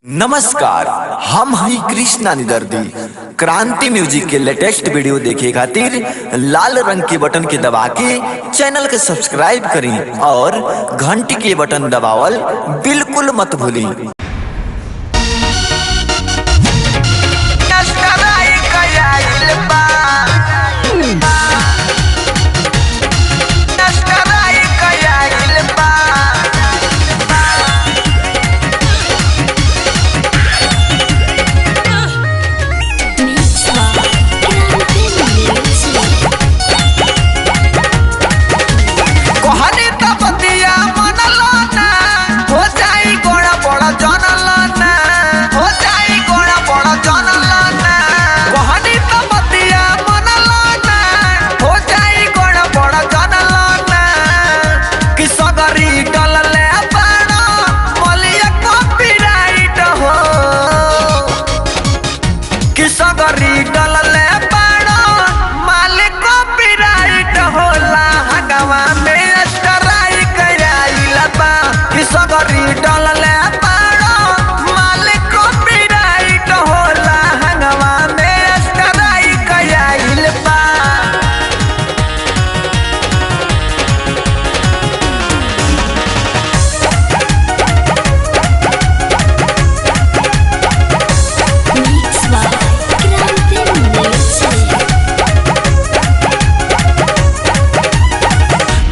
नमस्कार, हम हई कृष्णा निदर्दी। क्रांति म्यूजिक के लेटेस्ट वीडियो देखे खातिर लाल रंग के बटन के दबा के चैनल के सब्सक्राइब करी और घंटी के बटन दबावल बिल्कुल मत भूली।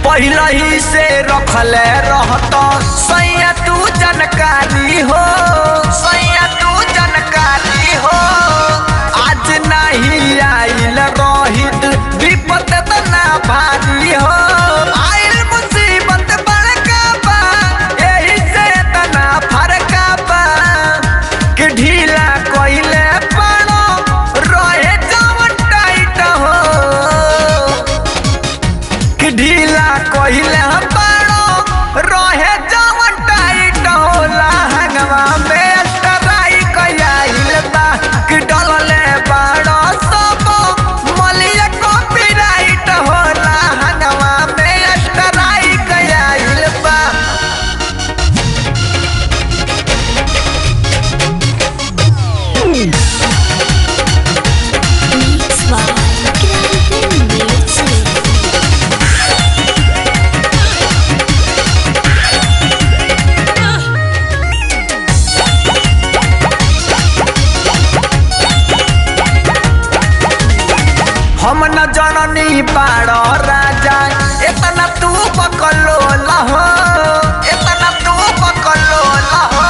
पहिला ही से रखले रहत सैया तू जानकारी हो, सैया तू जानकारी हो। आज नहीं आइल रोहित विपत तना भारी हो। आइल मुसीबत बड़का बा यही से तना फरका बा कि ढीला कोइले पड़ो रहे जवन टाइट हो, कि ढीला कहिले पाड़ो रहे जवन टाइट होला। हंगवा में टराई कयाइल बा कि डलले बाड़ो सब मलिया कॉपीराइट होला। हंगवा में टराई कयाइल बा। हम न जननी पाड़ो राजा इतना तू पकलो लहो, इतना तू पकलो लहो।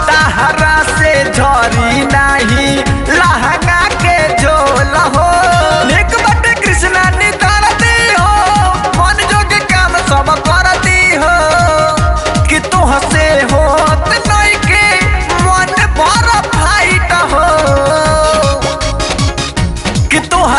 ताहरा से झरी नहीं लहंगा के झोल हो। एक बटे कृष्णा निदर्दी हो, मन जोग काम सब करती हो। कि तुह से होत नहीं के मन भर फाइट हो, कि तुह